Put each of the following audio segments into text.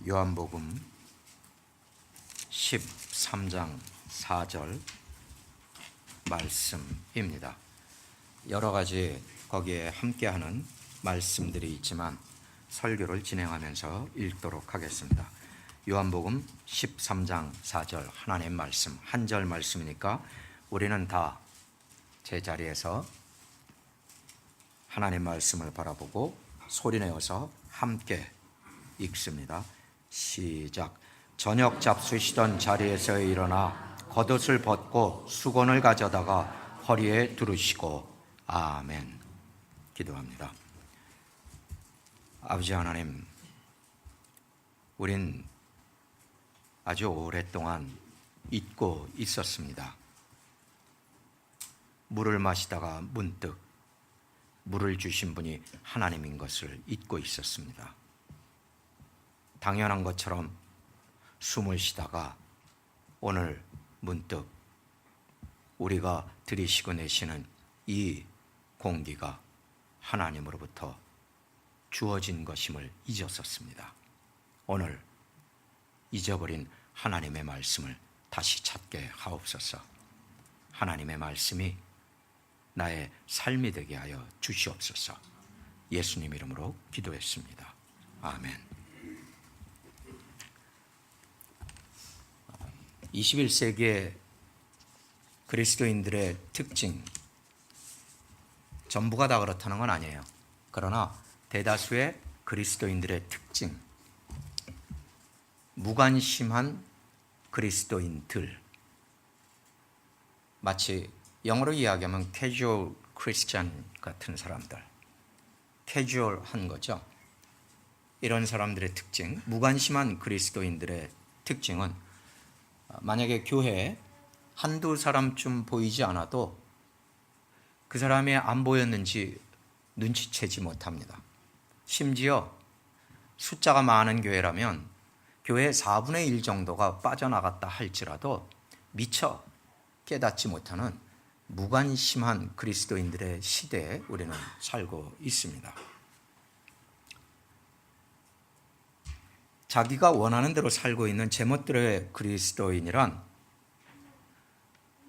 요한복음 13장 4절 말씀입니다. 여러 가지 거기에 함께하는 말씀들이 있지만 설교를 진행하면서 읽도록 하겠습니다. 요한복음 13장 4절 하나님의 말씀, 한 절 말씀이니까 우리는 다 제자리에서 하나님의 말씀을 바라보고 소리내어서 함께 읽습니다. 시작. 저녁 잡수시던 자리에서 일어나 겉옷을 벗고 수건을 가져다가 허리에 두르시고 아멘. 기도합니다. 아버지 하나님, 우린 아주 오랫동안 잊고 있었습니다. 물을 마시다가 문득 물을 주신 분이 하나님인 것을 잊고 있었습니다. 당연한 것처럼 숨을 쉬다가 오늘 문득 우리가 들이쉬고 내쉬는 이 공기가 하나님으로부터 주어진 것임을 잊었었습니다. 오늘 잊어버린 하나님의 말씀을 다시 찾게 하옵소서. 하나님의 말씀이 나의 삶이 되게 하여 주시옵소서. 예수님 이름으로 기도했습니다. 아멘. 21세기의 그리스도인들의 특징, 전부가 다 그렇다는 건 아니에요. 그러나 대다수의 그리스도인들의 특징, 무관심한 그리스도인들, 마치 영어로 이야기하면 casual Christian 같은 사람들, 캐주얼한 거죠. 이런 사람들의 특징, 무관심한 그리스도인들의 특징은 만약에 교회에 한두 사람쯤 보이지 않아도 그 사람이 안 보였는지 눈치채지 못합니다. 심지어 숫자가 많은 교회라면 교회 4분의 1 정도가 빠져나갔다 할지라도 미처 깨닫지 못하는 무관심한 그리스도인들의 시대에 우리는 살고 있습니다. 자기가 원하는 대로 살고 있는 제멋대로의 그리스도인이란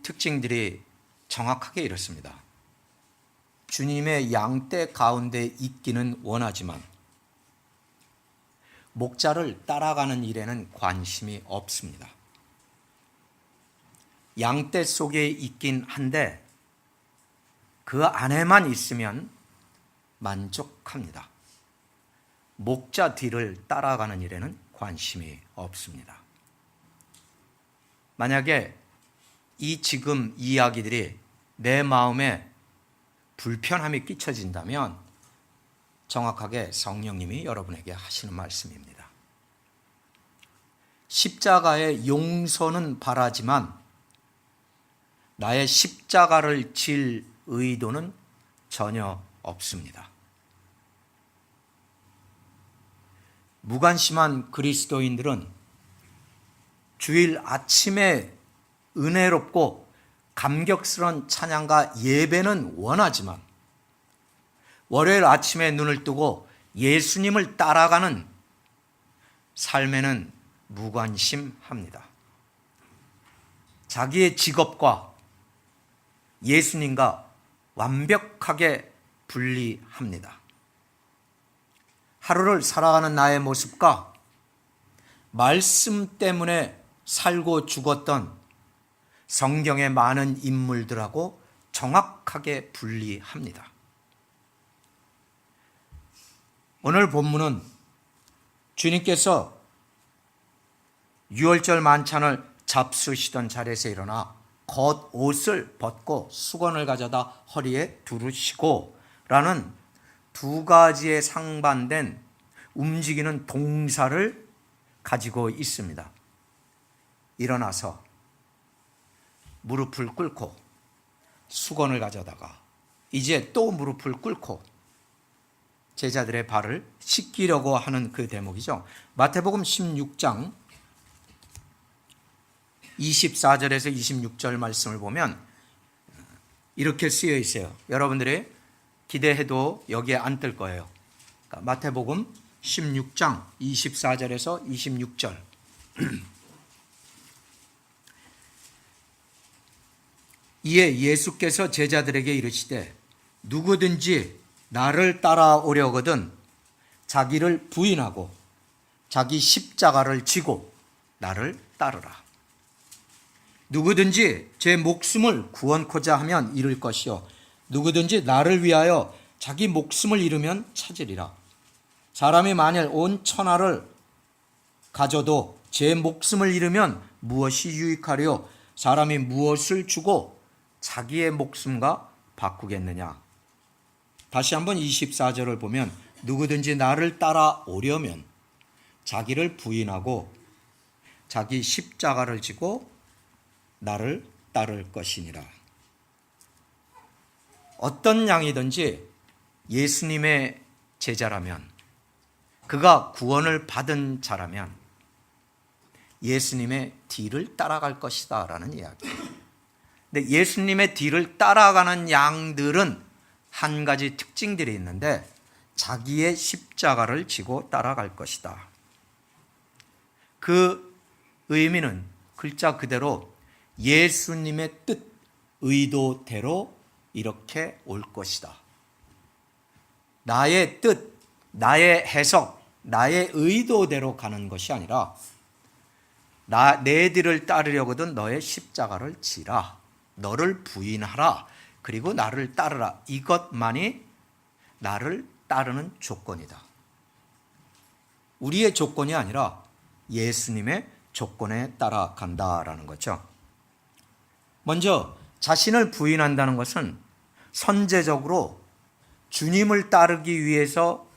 특징들이 정확하게 이렇습니다. 주님의 양떼 가운데 있기는 원하지만 목자를 따라가는 일에는 관심이 없습니다. 양떼 속에 있긴 한데 그 안에만 있으면 만족합니다. 목자 뒤를 따라가는 일에는 관심이 없습니다. 만약에 이 지금 이야기들이 내 마음에 불편함이 끼쳐진다면 정확하게 성령님이 여러분에게 하시는 말씀입니다. 십자가의 용서는 바라지만 나의 십자가를 질 의도는 전혀 없습니다. 무관심한 그리스도인들은 주일 아침에 은혜롭고 감격스러운 찬양과 예배는 원하지만 월요일 아침에 눈을 뜨고 예수님을 따라가는 삶에는 무관심합니다. 자기의 직업과 예수님과 완벽하게 분리합니다. 하루를 살아가는 나의 모습과 말씀 때문에 살고 죽었던 성경의 많은 인물들하고 정확하게 분리합니다. 오늘 본문은 주님께서 유월절 만찬을 잡수시던 자리에서 일어나 겉옷을 벗고 수건을 가져다 허리에 두르시고 라는 두 가지의 상반된 움직이는 동사를 가지고 있습니다. 일어나서 무릎을 꿇고 수건을 가져다가 이제 또 무릎을 꿇고 제자들의 발을 씻기려고 하는 그 대목이죠. 마태복음 16장 24절에서 26절 말씀을 보면 이렇게 쓰여 있어요. 여러분들이 기대해도 여기에 안 뜰 거예요. 마태복음 16장 24절에서 26절. 이에 예수께서 제자들에게 이르시되 누구든지 나를 따라오려거든 자기를 부인하고 자기 십자가를 지고 나를 따르라. 누구든지 제 목숨을 구원코자 하면 잃을 것이요 누구든지 나를 위하여 자기 목숨을 잃으면 찾으리라. 사람이 만일 온 천하를 가져도 제 목숨을 잃으면 무엇이 유익하리요? 사람이 무엇을 주고 자기의 목숨과 바꾸겠느냐? 다시 한번 24절을 보면 누구든지 나를 따라오려면 자기를 부인하고 자기 십자가를 지고 나를 따를 것이니라. 어떤 양이든지 예수님의 제자라면, 그가 구원을 받은 자라면 예수님의 뒤를 따라갈 것이다 라는 이야기예요. 근데 예수님의 뒤를 따라가는 양들은 한 가지 특징들이 있는데 자기의 십자가를 지고 따라갈 것이다. 그 의미는 글자 그대로 예수님의 뜻, 의도대로 이렇게 올 것이다. 나의 뜻, 나의 해석, 나의 의도대로 가는 것이 아니라 내 뒤를 따르려거든 너의 십자가를 지라, 너를 부인하라, 그리고 나를 따르라. 이것만이 나를 따르는 조건이다. 우리의 조건이 아니라 예수님의 조건에 따라간다라는 거죠. 먼저 자신을 부인한다는 것은 선제적으로 주님을 따르기 위해서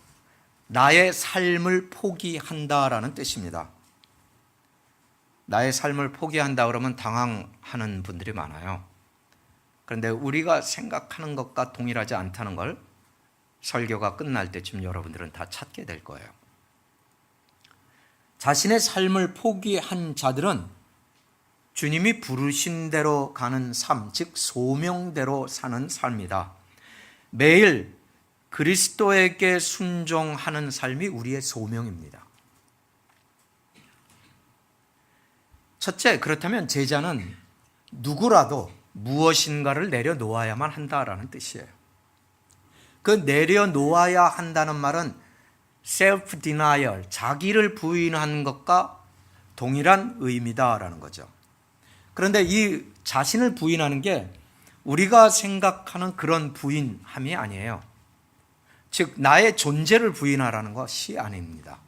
나의 삶을 포기한다라는 뜻입니다. 나의 삶을 포기한다 그러면 당황하는 분들이 많아요. 그런데 우리가 생각하는 것과 동일하지 않다는 걸 설교가 끝날 때쯤 여러분들은 다 찾게 될 거예요. 자신의 삶을 포기한 자들은 주님이 부르신 대로 가는 삶, 즉 소명대로 사는 삶이다. 매일 그리스도에게 순종하는 삶이 우리의 소명입니다. 첫째, 그렇다면 제자는 누구라도 무엇인가를 내려놓아야만 한다라는 뜻이에요. 그 내려놓아야 한다는 말은 self denial, 자기를 부인한 것과 동일한 의미다라는 거죠. 그런데 이 자신을 부인하는 게 우리가 생각하는 그런 부인함이 아니에요. 즉 나의 존재를 부인하라는 것이 아닙니다.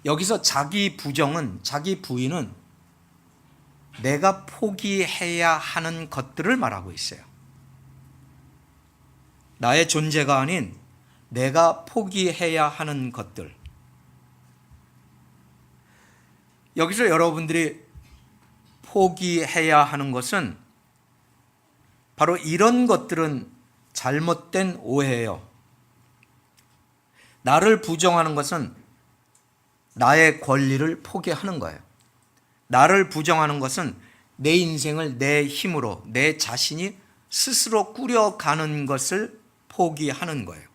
여기서 자기 부정은, 자기 부인은 내가 포기해야 하는 것들을 말하고 있어요. 나의 존재가 아닌 내가 포기해야 하는 것들. 여기서 여러분들이 포기해야 하는 것은 바로 이런 것들은 잘못된 오해예요. 나를 부정하는 것은 나의 권리를 포기하는 거예요. 나를 부정하는 것은 내 인생을 내 힘으로, 내 자신이 스스로 꾸려가는 것을 포기하는 거예요.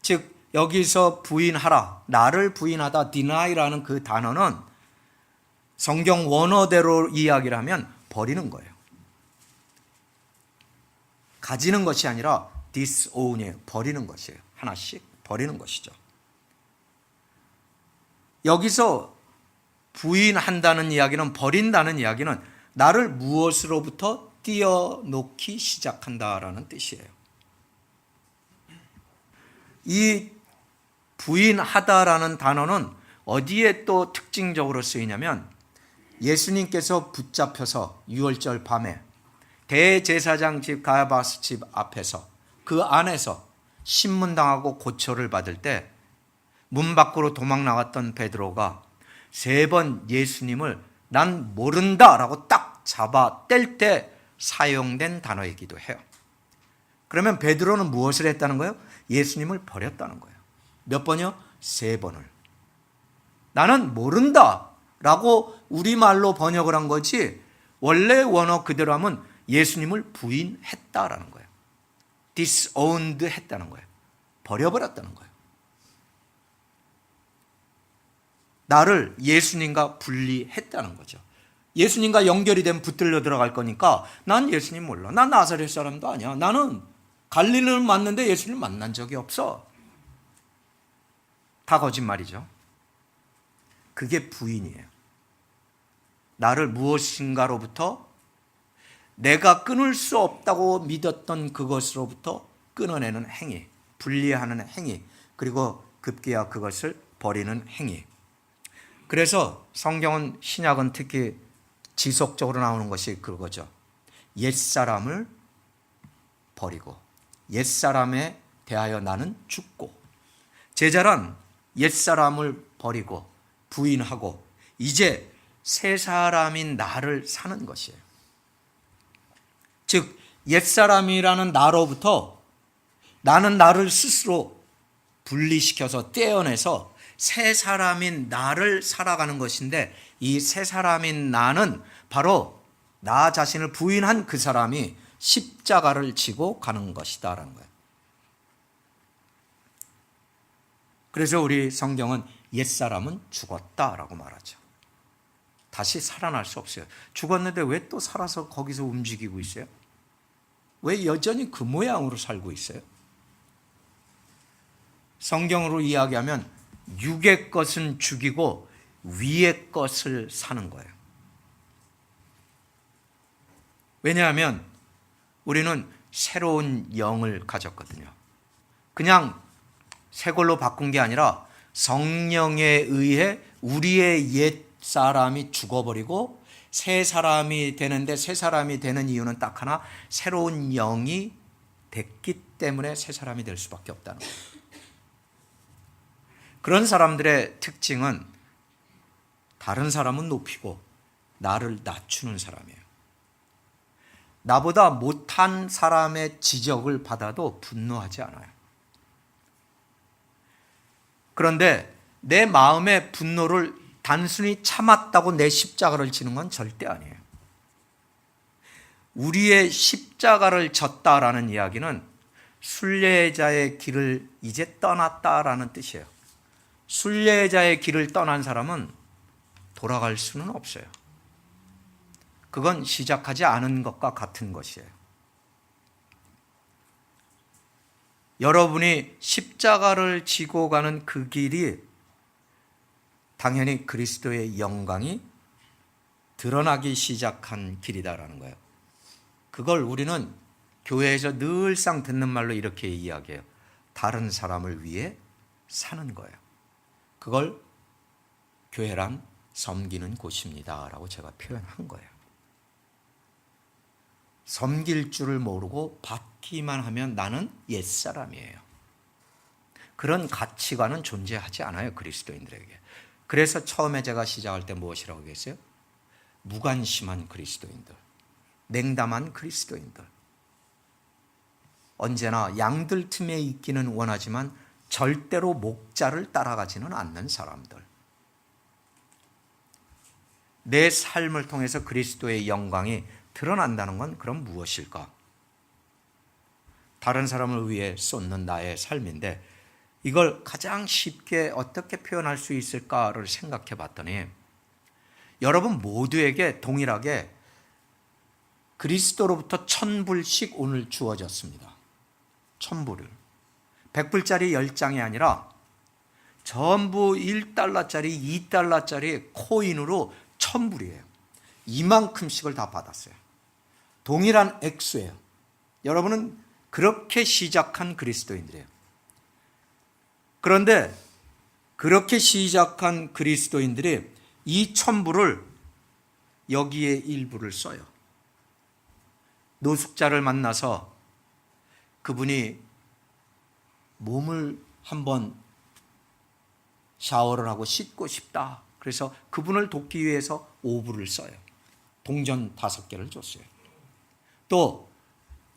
즉 여기서 부인하라, 나를 부인하다, deny라는 그 단어는 성경 원어대로 이야기를 하면 버리는 거예요. 가지는 것이 아니라 disown이에요. 버리는 것이에요. 하나씩 버리는 것이죠. 여기서 부인한다는 이야기는, 버린다는 이야기는 나를 무엇으로부터 띄어놓기 시작한다라는 뜻이에요. 이 부인하다라는 단어는 어디에 또 특징적으로 쓰이냐면 예수님께서 붙잡혀서 유월절 밤에 대제사장 집 가야바스 집 앞에서 그 안에서 신문당하고 고초를 받을 때 문 밖으로 도망 나갔던 베드로가 3번 예수님을 난 모른다라고 딱 잡아 뗄 때 사용된 단어이기도 해요. 그러면 베드로는 무엇을 했다는 거예요? 예수님을 버렸다는 거예요. 몇 번이요? 3번을. 나는 모른다라고 우리말로 번역을 한 거지 원래 원어 그대로 하면 예수님을 부인했다라는 거예요. disowned 했다는 거예요. 버려버렸다는 거예요. 나를 예수님과 분리했다는 거죠. 예수님과 연결이 되면 붙들려 들어갈 거니까 난 예수님 몰라. 난 나사렛 사람도 아니야. 나는 갈릴리를 맞는데 예수님 만난 적이 없어. 다 거짓말이죠. 그게 부인이에요. 나를 무엇인가로부터 내가 끊을 수 없다고 믿었던 그것으로부터 끊어내는 행위, 분리하는 행위, 그리고 급기야 그것을 버리는 행위. 그래서 성경은, 신약은 특히 지속적으로 나오는 것이 그거죠. 옛사람을 버리고 옛사람에 대하여 나는 죽고, 제자란 옛사람을 버리고 부인하고 이제 새 사람인 나를 사는 것이에요. 즉 옛사람이라는 나로부터 나는 나를 스스로 분리시켜서 떼어내서 새 사람인 나를 살아가는 것인데, 이 새 사람인 나는 바로 나 자신을 부인한 그 사람이 십자가를 지고 가는 것이다라는 거예요. 그래서 우리 성경은 옛사람은 죽었다라고 말하죠. 다시 살아날 수 없어요. 죽었는데 왜 또 살아서 거기서 움직이고 있어요? 왜 여전히 그 모양으로 살고 있어요? 성경으로 이야기하면 육의 것은 죽이고 위의 것을 사는 거예요. 왜냐하면 우리는 새로운 영을 가졌거든요. 그냥 새 걸로 바꾼 게 아니라 성령에 의해 우리의 옛 사람이 죽어버리고 새 사람이 되는데, 새 사람이 되는 이유는 딱 하나, 새로운 영이 됐기 때문에 새 사람이 될 수밖에 없다는 거예요. 그런 사람들의 특징은 다른 사람은 높이고 나를 낮추는 사람이에요. 나보다 못한 사람의 지적을 받아도 분노하지 않아요. 그런데 내 마음의 분노를 단순히 참았다고 내 십자가를 지는 건 절대 아니에요. 우리의 십자가를 졌다라는 이야기는 순례자의 길을 이제 떠났다라는 뜻이에요. 순례자의 길을 떠난 사람은 돌아갈 수는 없어요. 그건 시작하지 않은 것과 같은 것이에요. 여러분이 십자가를 지고 가는 그 길이 당연히 그리스도의 영광이 드러나기 시작한 길이다라는 거예요. 그걸 우리는 교회에서 늘상 듣는 말로 이렇게 이야기해요. 다른 사람을 위해 사는 거예요. 그걸 교회란 섬기는 곳입니다 라고 제가 표현한 거예요. 섬길 줄을 모르고 받기만 하면 나는 옛사람이에요. 그런 가치관은 존재하지 않아요, 그리스도인들에게. 그래서 처음에 제가 시작할 때 무엇이라고 얘기했어요? 무관심한 그리스도인들, 냉담한 그리스도인들, 언제나 양들 틈에 있기는 원하지만 절대로 목자를 따라가지는 않는 사람들. 내 삶을 통해서 그리스도의 영광이 드러난다는 건 그럼 무엇일까? 다른 사람을 위해 쏟는 나의 삶인데, 이걸 가장 쉽게 어떻게 표현할 수 있을까를 생각해 봤더니, 여러분 모두에게 동일하게 그리스도로부터 1000불씩 오늘 주어졌습니다. 1000불을. 100불짜리 10장이 아니라 전부 1달러짜리, 2달러짜리 코인으로 1000불이에요. 이만큼씩을 다 받았어요. 동일한 액수예요. 여러분은 그렇게 시작한 그리스도인들이에요. 그런데 그렇게 시작한 그리스도인들이 이 1000불을 여기에 일부를 써요. 노숙자를 만나서 그분이 몸을 한번 샤워를 하고 씻고 싶다. 그래서 그분을 돕기 위해서 5불을 써요. 동전 5개를 줬어요. 또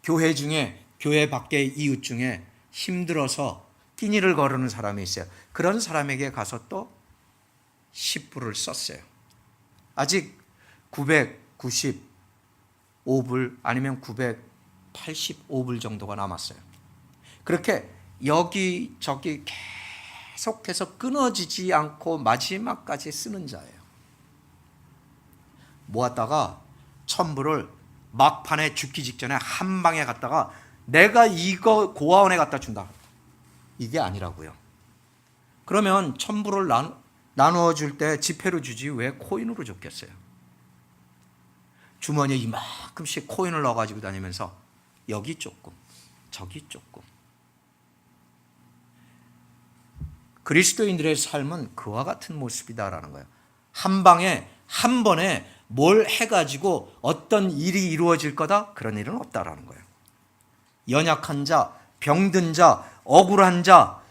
교회 중에, 교회 밖의 이웃 중에 힘들어서 끼니를 거르는 사람이 있어요. 그런 사람에게 가서 또 10불을 썼어요. 아직 995불 아니면 985불 정도가 남았어요. 그렇게 여기저기 계속해서 끊어지지 않고 마지막까지 쓰는 자예요. 모았다가 천부를 막판에 죽기 직전에 한 방에 갔다가 내가 이거 고아원에 갖다 준다. 이게 아니라고요. 그러면 천부를 나누어 줄 때 지폐로 주지 왜 코인으로 줬겠어요? 주머니에 이만큼씩 코인을 넣어가지고 다니면서 여기 조금 저기 조금. 그리스도인들의 삶은 그와 같은 모습이다라는 거예요. 한 방에 한 번에 뭘 해가지고 어떤 일이 이루어질 거다? 그런 일은 없다라는 거예요. 연약한 자, 병든 자, 억울한 자,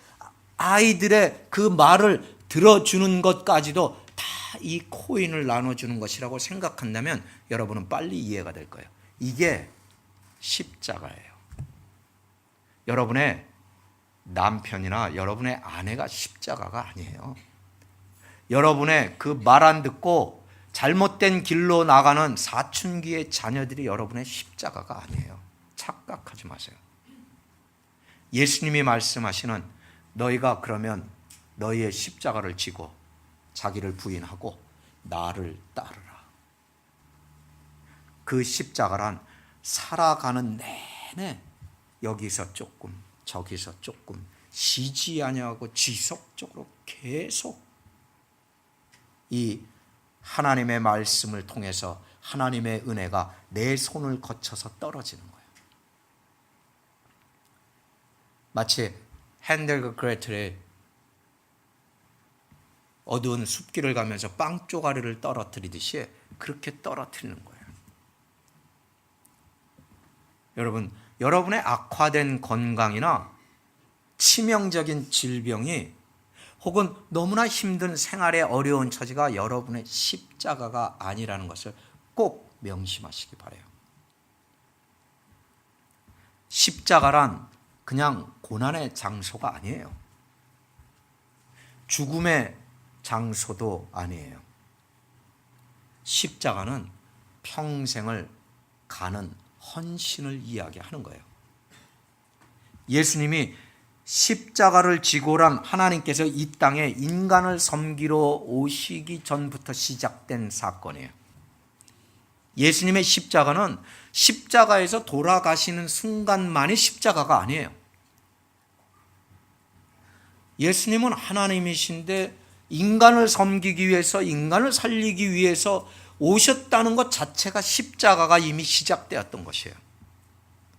아이들의 그 말을 들어주는 것까지도 다 이 코인을 나눠주는 것이라고 생각한다면 여러분은 빨리 이해가 될 거예요. 이게 십자가예요. 여러분의 남편이나 여러분의 아내가 십자가가 아니에요. 여러분의 그 말 안 듣고 잘못된 길로 나가는 사춘기의 자녀들이 여러분의 십자가가 아니에요. 착각하지 마세요. 예수님이 말씀하시는 너희가 그러면 너희의 십자가를 지고 자기를 부인하고 나를 따르라. 그 십자가란 살아가는 내내 여기서 조금 저기서 조금 쉬지 아니하고 지속적으로 계속 이 하나님의 말씀을 통해서 하나님의 은혜가 내 손을 거쳐서 떨어지는 거예요. 마치 헨델과 그레텔의 어두운 숲길을 가면서 빵 쪼가리를 떨어뜨리듯이 그렇게 떨어뜨리는 거예요. 여러분, 여러분의 악화된 건강이나 치명적인 질병이 혹은 너무나 힘든 생활의 어려운 처지가 여러분의 십자가가 아니라는 것을 꼭 명심하시기 바라요. 십자가란 그냥 고난의 장소가 아니에요. 죽음의 장소도 아니에요. 십자가는 평생을 가는 헌신을 이야기하는 거예요. 예수님이 십자가를 지고란 하나님께서 이 땅에 인간을 섬기러 오시기 전부터 시작된 사건이에요. 예수님의 십자가는 십자가에서 돌아가시는 순간만이 십자가가 아니에요. 예수님은 하나님이신데 인간을 섬기기 위해서, 인간을 살리기 위해서 오셨다는 것 자체가 십자가가 이미 시작되었던 것이에요.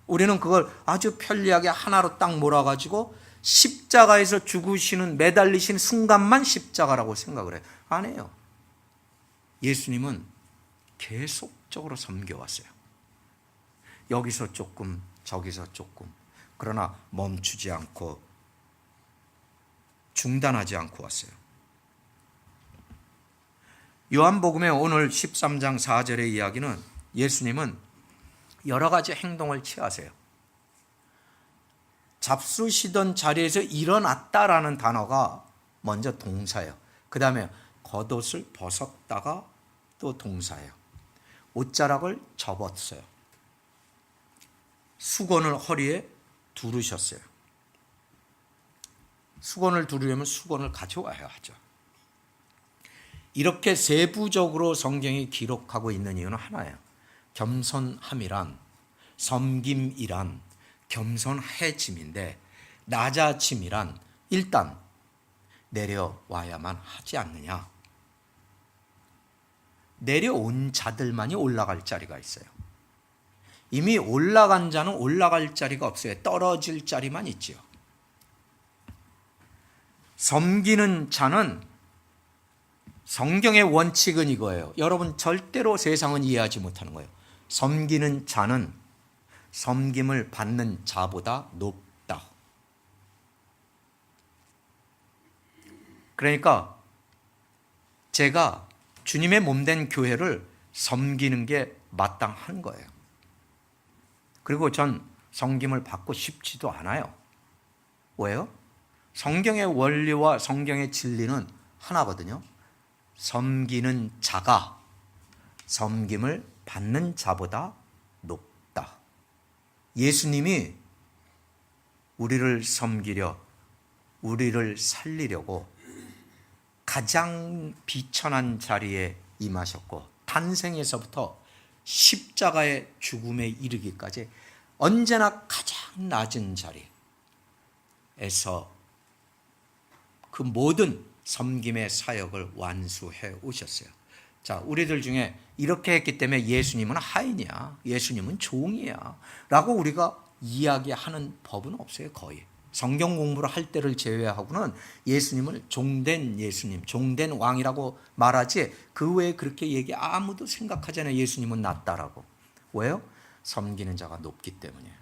우리는 그걸 아주 편리하게 하나로 딱 몰아가지고 십자가에서 죽으시는, 매달리신 순간만 십자가라고 생각을 해요. 아니에요. 예수님은 계속적으로 섬겨왔어요. 여기서 조금, 저기서 조금. 그러나 멈추지 않고 중단하지 않고 왔어요. 요한복음의 오늘 13장 4절의 이야기는 예수님은 여러 가지 행동을 취하세요. 잡수시던 자리에서 일어났다라는 단어가 먼저 동사예요. 그 다음에 겉옷을 벗었다가 또 동사예요. 옷자락을 접었어요. 수건을 허리에 두르셨어요. 수건을 두르려면 수건을 가져와야 하죠. 이렇게 세부적으로 성경이 기록하고 있는 이유는 하나예요. 겸손함이란, 섬김이란 겸손해짐인데, 낮아짐이란 일단 내려와야만 하지 않느냐. 내려온 자들만이 올라갈 자리가 있어요. 이미 올라간 자는 올라갈 자리가 없어요. 떨어질 자리만 있지요. 섬기는 자는, 성경의 원칙은 이거예요. 여러분, 절대로 세상은 이해하지 못하는 거예요. 섬기는 자는 섬김을 받는 자보다 높다. 그러니까 제가 주님의 몸된 교회를 섬기는 게 마땅한 거예요. 그리고 전 섬김을 받고 싶지도 않아요. 왜요? 성경의 원리와 성경의 진리는 하나거든요. 섬기는 자가 섬김을 받는 자보다 높다. 예수님이 우리를 섬기려 우리를 살리려고 가장 비천한 자리에 임하셨고 탄생에서부터 십자가의 죽음에 이르기까지 언제나 가장 낮은 자리에서 그 모든 섬김의 사역을 완수해 오셨어요. 자, 우리들 중에 이렇게 했기 때문에 예수님은 하인이야, 예수님은 종이야 라고 우리가 이야기하는 법은 없어요. 거의 성경 공부를 할 때를 제외하고는 예수님을 종된 예수님, 종된 왕이라고 말하지 그 외에 그렇게 얘기 아무도 생각하잖아요. 예수님은 낫다라고. 왜요? 섬기는 자가 높기 때문이에요.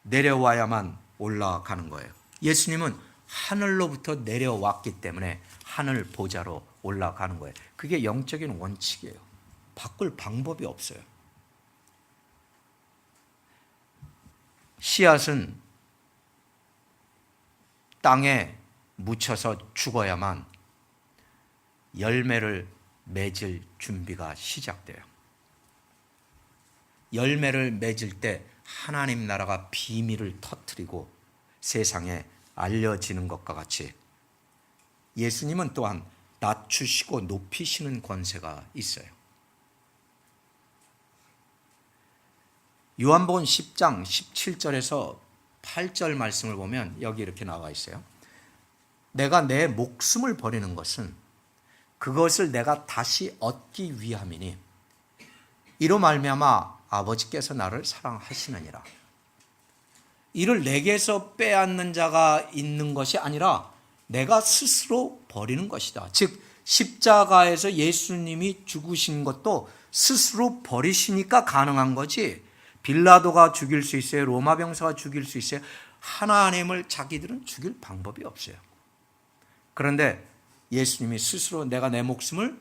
내려와야만 올라가는 거예요. 예수님은 하늘로부터 내려왔기 때문에 하늘 보좌로 올라가는 거예요. 그게 영적인 원칙이에요. 바꿀 방법이 없어요. 씨앗은 땅에 묻혀서 죽어야만 열매를 맺을 준비가 시작돼요. 열매를 맺을 때 하나님 나라가 비밀을 터뜨리고 세상에 알려지는 것과 같이 예수님은 또한 낮추시고 높이시는 권세가 있어요. 요한복음 10장 17절에서 8절 말씀을 보면 여기 이렇게 나와 있어요. 내가 내 목숨을 버리는 것은 그것을 내가 다시 얻기 위함이니 이로 말미암아 아버지께서 나를 사랑하시느니라. 이를 내게서 빼앗는 자가 있는 것이 아니라 내가 스스로 버리는 것이다. 즉 십자가에서 예수님이 죽으신 것도 스스로 버리시니까 가능한 거지. 빌라도가 죽일 수 있어요. 로마 병사가 죽일 수 있어요. 하나님을 자기들은 죽일 방법이 없어요. 그런데 예수님이 스스로 내가 내 목숨을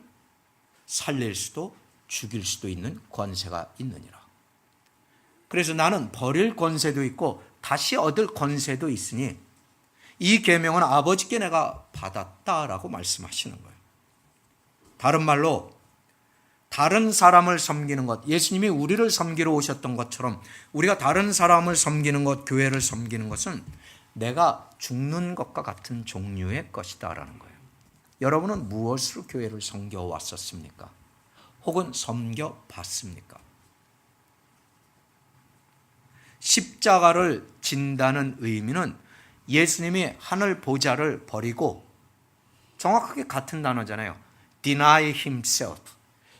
살릴 수도 죽일 수도 있는 권세가 있느니라. 그래서 나는 버릴 권세도 있고 다시 얻을 권세도 있으니 이 계명은 아버지께 내가 받았다라고 말씀하시는 거예요. 다른 말로 다른 사람을 섬기는 것, 예수님이 우리를 섬기러 오셨던 것처럼 우리가 다른 사람을 섬기는 것, 교회를 섬기는 것은 내가 죽는 것과 같은 종류의 것이다라는 거예요. 여러분은 무엇으로 교회를 섬겨왔었습니까? 혹은 섬겨봤습니까? 십자가를 진다는 의미는 예수님이 하늘 보좌를 버리고 정확하게 같은 단어잖아요. Deny himself.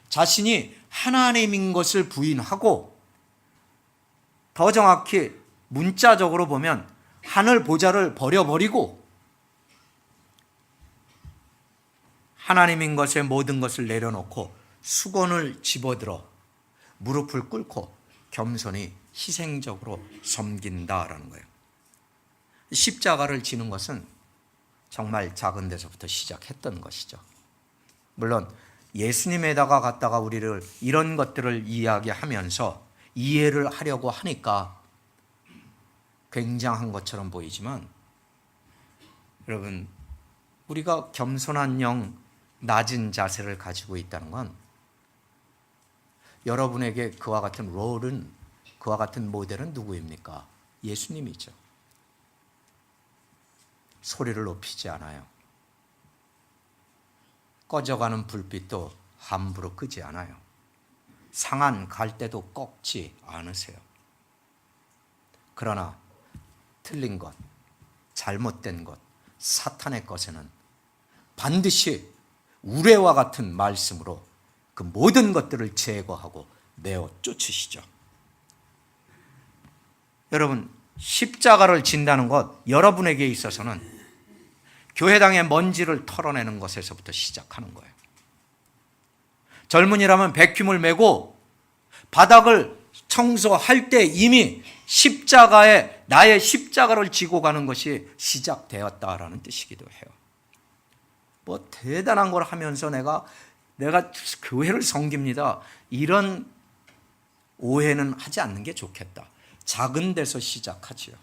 자신이 하나님인 것을 부인하고 더 정확히 문자적으로 보면 하늘 보좌를 버려버리고 하나님인 것의 모든 것을 내려놓고 수건을 집어들어 무릎을 꿇고 겸손히 희생적으로 섬긴다라는 거예요. 십자가를 지는 것은 정말 작은 데서부터 시작했던 것이죠. 물론 예수님에다가 갖다가 우리를 이런 것들을 이야기하면서 이해를 하려고 하니까 굉장한 것처럼 보이지만 여러분 우리가 겸손한 영, 낮은 자세를 가지고 있다는 건 여러분에게 그와 같은 롤은, 그와 같은 모델은 누구입니까? 예수님이죠. 소리를 높이지 않아요. 꺼져가는 불빛도 함부로 끄지 않아요. 상한 갈대도 꺾지 않으세요. 그러나 틀린 것, 잘못된 것, 사탄의 것에는 반드시 우레와 같은 말씀으로 그 모든 것들을 제거하고 내어 쫓으시죠. 여러분, 십자가를 진다는 것, 여러분에게 있어서는 교회당의 먼지를 털어내는 것에서부터 시작하는 거예요. 젊은이라면 백큐을 메고 바닥을 청소할 때 이미 십자가에 나의 십자가를 지고 가는 것이 시작되었다라는 뜻이기도 해요. 뭐 대단한 걸 하면서 내가 교회를 섬깁니다. 이런 오해는 하지 않는 게 좋겠다. 작은 데서 시작하지요.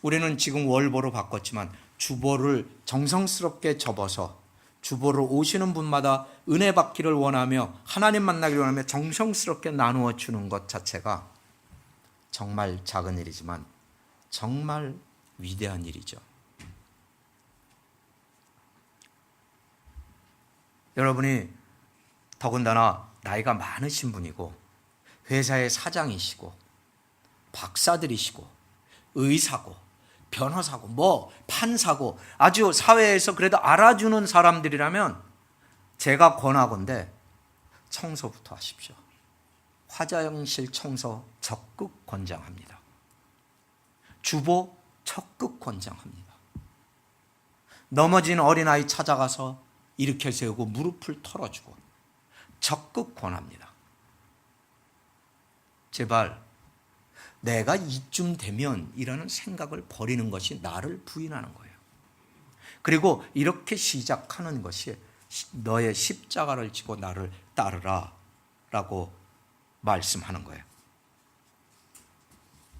우리는 지금 월보로 바꿨지만 주보를 정성스럽게 접어서 주보를 오시는 분마다 은혜 받기를 원하며 하나님 만나기를 원하며 정성스럽게 나누어 주는 것 자체가 정말 작은 일이지만 정말 위대한 일이죠. 여러분이 더군다나 나이가 많으신 분이고 회사의 사장이시고 박사들이시고 의사고 변호사고 뭐 판사고 아주 사회에서 그래도 알아주는 사람들이라면 제가 권하건대 청소부터 하십시오. 화장실 청소 적극 권장합니다. 주보 적극 권장합니다. 넘어진 어린아이 찾아가서 일으켜 세우고 무릎을 털어주고 적극 권합니다. 제발 내가 이쯤 되면 이라는 생각을 버리는 것이 나를 부인하는 거예요. 그리고 이렇게 시작하는 것이 너의 십자가를 지고 나를 따르라 라고 말씀하는 거예요.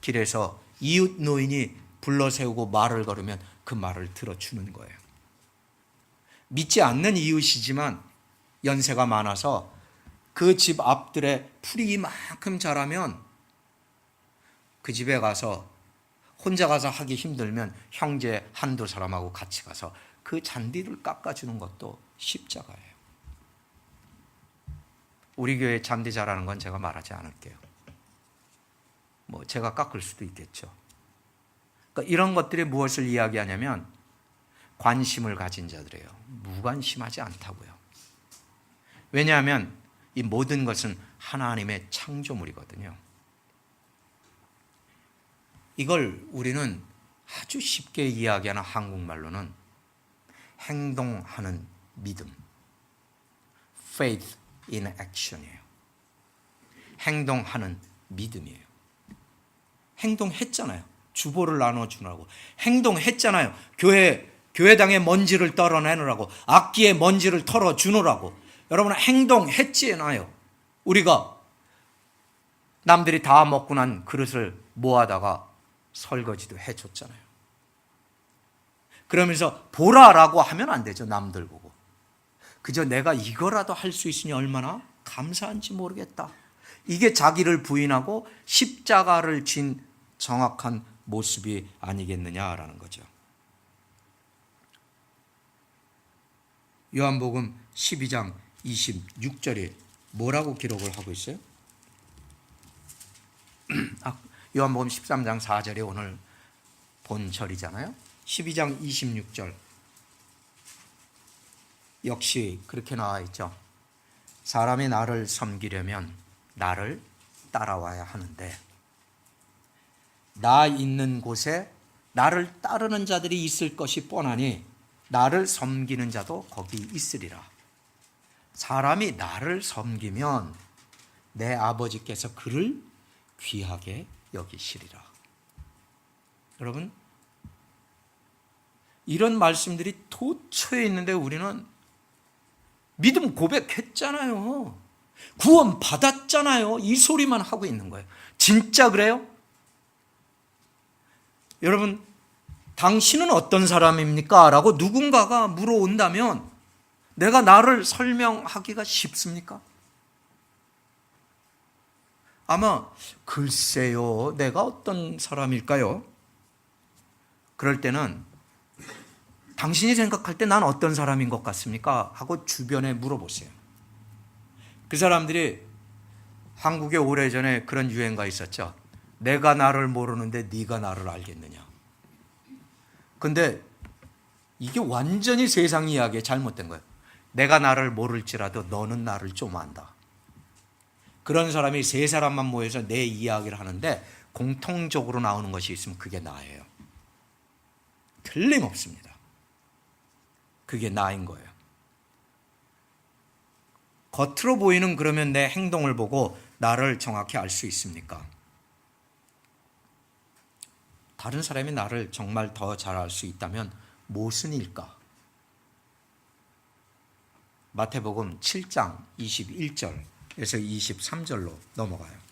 길에서 이웃 노인이 불러세우고 말을 걸으면 그 말을 들어주는 거예요. 믿지 않는 이웃이지만 연세가 많아서 그 집 앞들에 풀이 이만큼 자라면 그 집에 가서 혼자 가서 하기 힘들면 형제 한두 사람하고 같이 가서 그 잔디를 깎아주는 것도 십자가예요. 우리 교회 잔디 자라는 건 제가 말하지 않을게요. 뭐 제가 깎을 수도 있겠죠. 그러니까 이런 것들이 무엇을 이야기하냐면 관심을 가진 자들이에요. 무관심하지 않다고요. 왜냐하면 이 모든 것은 하나님의 창조물이거든요. 이걸 우리는 아주 쉽게 이야기하는 한국말로는 행동하는 믿음, faith in action이에요. 행동하는 믿음이에요. 행동했잖아요. 주보를 나눠주라고. 행동했잖아요. 교회당의 먼지를 떨어내느라고. 악기의 먼지를 털어주느라고. 여러분 행동했잖아요. 우리가 남들이 다 먹고 난 그릇을 모아다가 설거지도 해줬잖아요. 그러면서 보라라고 하면 안 되죠. 남들 보고. 그저 내가 이거라도 할 수 있으니 얼마나 감사한지 모르겠다. 이게 자기를 부인하고 십자가를 진 정확한 모습이 아니겠느냐라는 거죠. 요한복음 12장 26절에 뭐라고 기록을 하고 있어요? 요한복음 13장 4절에 오늘 본절이잖아요. 12장 26절 역시 그렇게 나와 있죠. 사람이 나를 섬기려면 나를 따라와야 하는데 나 있는 곳에 나를 따르는 자들이 있을 것이 뻔하니 나를 섬기는 자도 거기 있으리라. 사람이 나를 섬기면 내 아버지께서 그를 귀하게 여기시리라. 여러분, 이런 말씀들이 도처에 있는데 우리는 믿음 고백했잖아요. 구원 받았잖아요. 이 소리만 하고 있는 거예요. 진짜 그래요? 여러분, 당신은 어떤 사람입니까? 라고 누군가가 물어온다면 내가 나를 설명하기가 쉽습니까? 아마 글쎄요, 내가 어떤 사람일까요? 그럴 때는 당신이 생각할 때 난 어떤 사람인 것 같습니까? 하고 주변에 물어보세요. 그 사람들이 한국에 오래전에 그런 유행가 있었죠. 내가 나를 모르는데 네가 나를 알겠느냐. 근데 이게 완전히 세상 이야기에 잘못된 거예요. 내가 나를 모를지라도 너는 나를 좀 안다. 그런 사람이 세 사람만 모여서 내 이야기를 하는데 공통적으로 나오는 것이 있으면 그게 나예요. 틀림없습니다. 그게 나인 거예요. 겉으로 보이는 그러면 내 행동을 보고 나를 정확히 알 수 있습니까? 다른 사람이 나를 정말 더 잘 알 수 있다면 무슨 일까? 마태복음 7장 21절에서 23절로 넘어가요.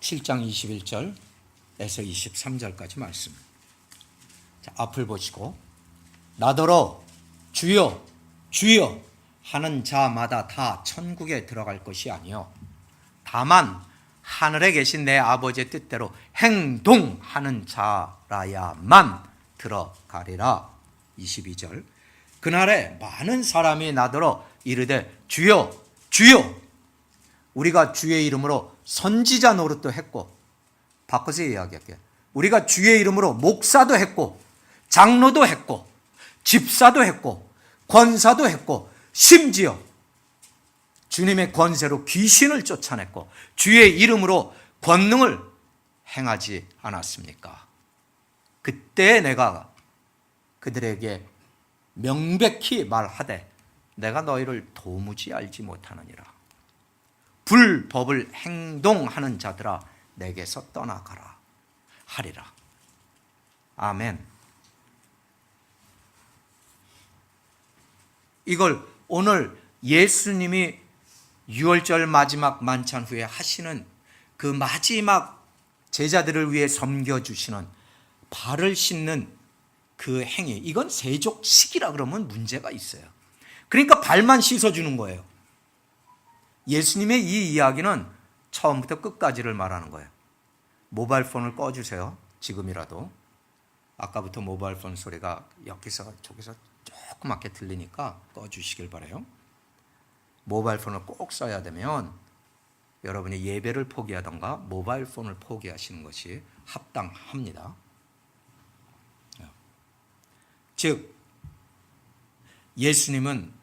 7장 21절에서 23절까지 말씀. 자, 앞을 보시고 나더러 주여 주여 하는 자마다 다 천국에 들어갈 것이 아니요 다만 하늘에 계신 내 아버지의 뜻대로 행동하는 자라야만 들어가리라. 22절. 그날에 많은 사람이 나더러 이르되 주여 주여 우리가 주의 이름으로 선지자 노릇도 했고, 바꿔서 이야기할게요. 우리가 주의 이름으로 목사도 했고 장로도 했고 집사도 했고 권사도 했고 심지어 주님의 권세로 귀신을 쫓아냈고 주의 이름으로 권능을 행하지 않았습니까? 그때 내가 그들에게 명백히 말하되 내가 너희를 도무지 알지 못하느니라. 불법을 행동하는 자들아 내게서 떠나가라 하리라. 아멘. 이걸 오늘 예수님이 6월절 마지막 만찬 후에 하시는 그 마지막 제자들을 위해 섬겨주시는 발을 씻는 그 행위, 이건 세족식이라 그러면 문제가 있어요. 그러니까 발만 씻어주는 거예요. 예수님의 이 이야기는 처음부터 끝까지를 말하는 거예요. 모바일 폰을 꺼주세요. 지금이라도. 아까부터 모바일 폰 소리가 여기서 저기서 조그맣게 들리니까 꺼주시길 바라요. 모바일 폰을 꼭 써야 되면 여러분이 예배를 포기하던가 모바일 폰을 포기하시는 것이 합당합니다. 즉 예수님은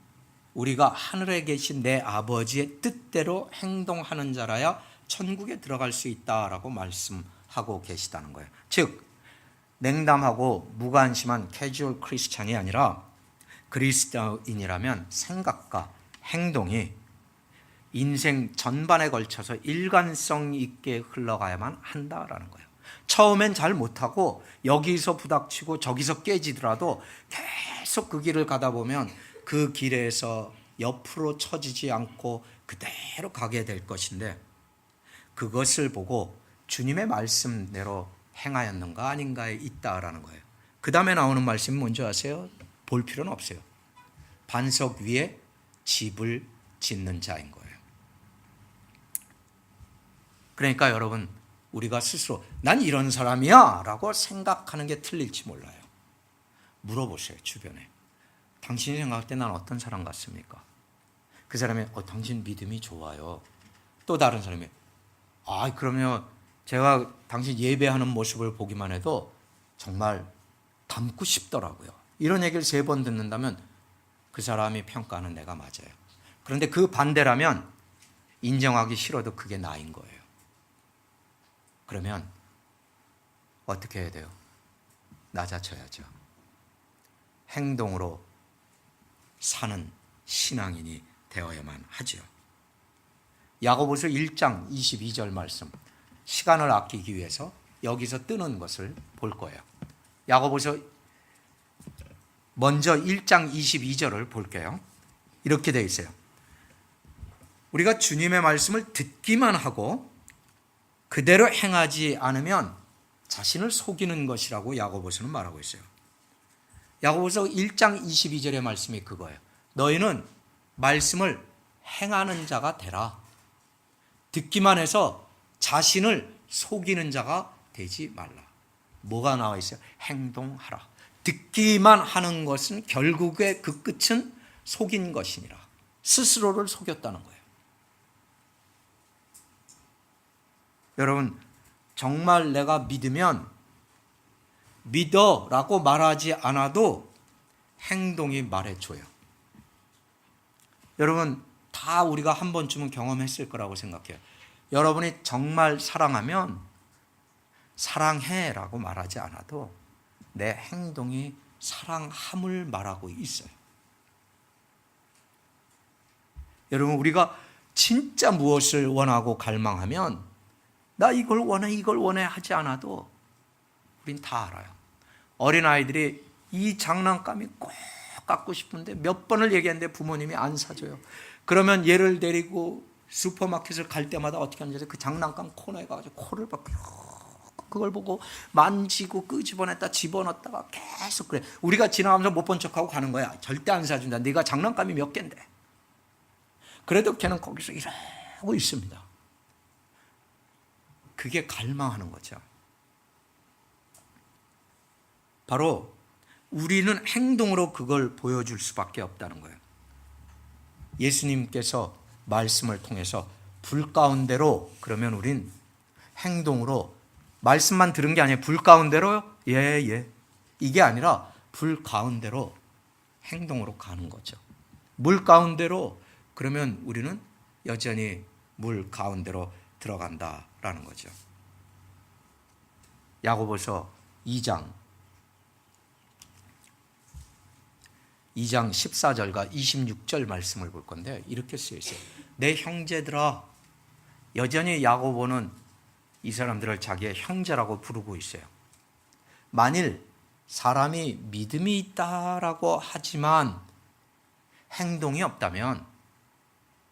우리가 하늘에 계신 내 아버지의 뜻대로 행동하는 자라야 천국에 들어갈 수 있다라고 말씀하고 계시다는 거예요. 즉 냉담하고 무관심한 캐주얼 크리스찬이 아니라 그리스도인이라면 생각과 행동이 인생 전반에 걸쳐서 일관성 있게 흘러가야만 한다라는 거예요. 처음엔 잘 못하고 여기서 부닥치고 저기서 깨지더라도 계속 그 길을 가다 보면 그 길에서 옆으로 처지지 않고 그대로 가게 될 것인데, 그것을 보고 주님의 말씀대로 행하였는가 아닌가에 있다라는 거예요. 그 다음에 나오는 말씀이 뭔지 아세요? 볼 필요는 없어요. 반석 위에 집을 짓는 자인 거예요. 그러니까 여러분, 우리가 스스로 난 이런 사람이야 라고 생각하는 게 틀릴지 몰라요. 물어보세요. 주변에. 당신이 생각할 때 난 어떤 사람 같습니까? 그 사람이 당신 믿음이 좋아요. 또 다른 사람이 그러면 제가 당신 예배하는 모습을 보기만 해도 정말 닮고 싶더라고요. 이런 얘기를 3번 듣는다면 그 사람이 평가하는 내가 맞아요. 그런데 그 반대라면 인정하기 싫어도 그게 나인 거예요. 그러면 어떻게 해야 돼요? 낮아져야죠. 행동으로 사는 신앙인이 되어야만 하죠. 야고보서 1장 22절 말씀, 시간을 아끼기 위해서 여기서 뜨는 것을 볼 거예요. 야고보서 먼저 1장 22절을 볼게요. 이렇게 되어 있어요. 우리가 주님의 말씀을 듣기만 하고 그대로 행하지 않으면 자신을 속이는 것이라고 야고보서는 말하고 있어요. 야고보서 1장 22절의 말씀이 그거예요. 너희는 말씀을 행하는 자가 되라. 듣기만 해서 자신을 속이는 자가 되지 말라. 뭐가 나와 있어요? 행동하라. 듣기만 하는 것은 결국에 그 끝은 속인 것이니라. 스스로를 속였다는 거예요. 여러분, 정말 내가 믿으면 믿어라고 말하지 않아도 행동이 말해줘요. 여러분, 다 우리가 한 번쯤은 경험했을 거라고 생각해요. 여러분이 정말 사랑하면 사랑해라고 말하지 않아도 내 행동이 사랑함을 말하고 있어요. 여러분, 우리가 진짜 무엇을 원하고 갈망하면 나 이걸 원해 하지 않아도 우린 다 알아요. 어린아이들이 이 장난감이 꼭 갖고 싶은데 몇 번을 얘기했는데 부모님이 안 사줘요. 그러면 얘를 데리고 슈퍼마켓을 갈 때마다 어떻게 하는지 그 장난감 코너에 가가지고 코를 막 그걸 보고 만지고 끄집어냈다 집어넣었다가 계속 그래. 우리가 지나가면서 못 본 척하고 가는 거야. 절대 안 사준다. 네가 장난감이 몇 갠데. 그래도 걔는 거기서 이러고 있습니다. 그게 갈망하는 거죠. 바로 우리는 행동으로 그걸 보여줄 수밖에 없다는 거예요. 예수님께서 말씀을 통해서 불 가운데로, 그러면 우린 행동으로, 말씀만 들은 게 아니에요. 불 가운데로요? 예. 이게 아니라 불 가운데로 행동으로 가는 거죠. 물 가운데로, 그러면 우리는 여전히 물 가운데로 들어간다라는 거죠. 야고보서 2장 14절과 26절 말씀을 볼 건데 이렇게 쓰여 있어요. 내 형제들아, 여전히 야고보는 이 사람들을 자기의 형제라고 부르고 있어요. 만일 사람이 믿음이 있다라고 하지만 행동이 없다면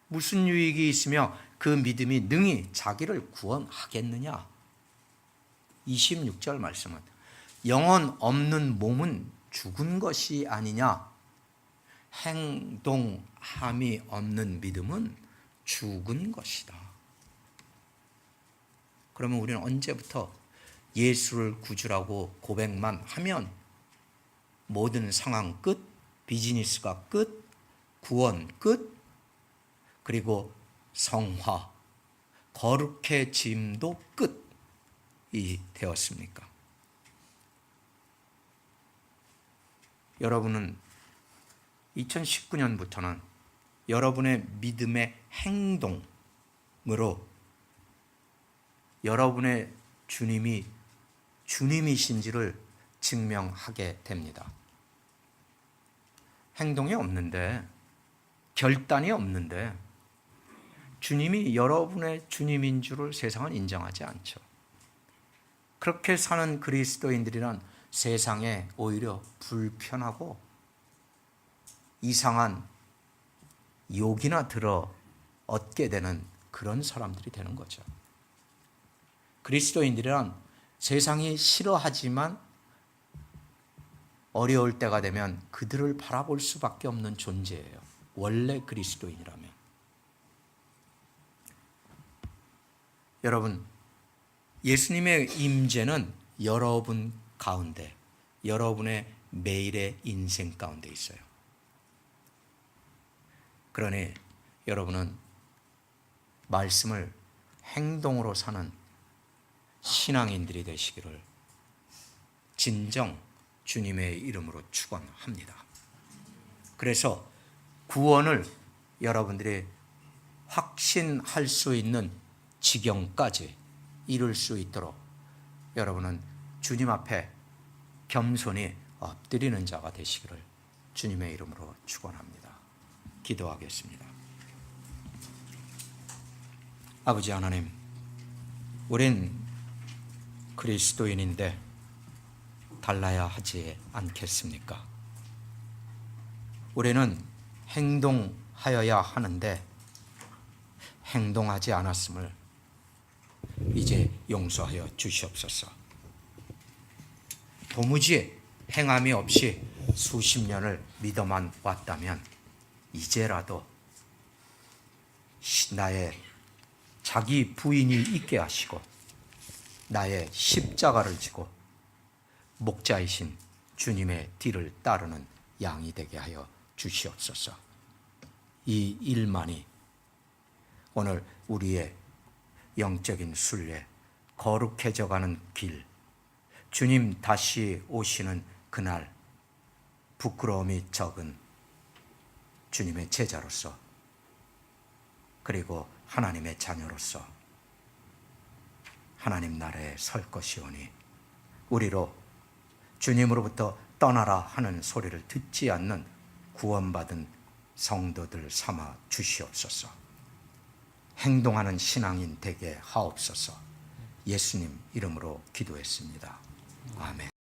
무슨 유익이 있으며 그 믿음이 능히 자기를 구원하겠느냐. 26절 말씀은 영혼 없는 몸은 죽은 것이 아니냐. 행동함이 없는 믿음은 죽은 것이다. 그러면 우리는 언제부터 예수를 구주라고 고백만 하면 모든 상황 끝, 비즈니스가 끝, 구원 끝, 그리고 성화, 거룩해짐도 끝이 되었습니까? 여러분은 2019년부터는 여러분의 믿음의 행동으로 여러분의 주님이 주님이신지를 증명하게 됩니다. 행동이 없는데, 결단이 없는데 주님이 여러분의 주님인 줄을 세상은 인정하지 않죠. 그렇게 사는 그리스도인들이란 세상에 오히려 불편하고 이상한 욕이나 들어 얻게 되는 그런 사람들이 되는 거죠. 그리스도인들이란 세상이 싫어하지만 어려울 때가 되면 그들을 바라볼 수밖에 없는 존재예요. 원래 그리스도인이라면. 여러분, 예수님의 임재는 여러분 가운데, 여러분의 매일의 인생 가운데 있어요. 그러니 여러분은 말씀을 행동으로 사는 신앙인들이 되시기를 진정 주님의 이름으로 축원합니다. 그래서 구원을 여러분들이 확신할 수 있는 지경까지 이룰 수 있도록 여러분은 주님 앞에 겸손히 엎드리는 자가 되시기를 주님의 이름으로 축원합니다. 기도하겠습니다. 아버지 하나님, 우린 그리스도인인데 달라야 하지 않겠습니까? 우리는 행동하여야 하는데 행동하지 않았음을 이제 용서하여 주시옵소서. 도무지 행함이 없이 수십 년을 믿어만 왔다면 이제라도 나의 자기 부인이 있게 하시고 나의 십자가를 지고 목자이신 주님의 뒤를 따르는 양이 되게 하여 주시옵소서. 이 일만이 오늘 우리의 영적인 순례, 거룩해져가는 길, 주님 다시 오시는 그날 부끄러움이 적은 주님의 제자로서, 그리고 하나님의 자녀로서 하나님 나라에 설 것이오니 우리로 주님으로부터 떠나라 하는 소리를 듣지 않는 구원받은 성도들 삼아 주시옵소서. 행동하는 신앙인 되게 하옵소서. 예수님 이름으로 기도했습니다. 아멘.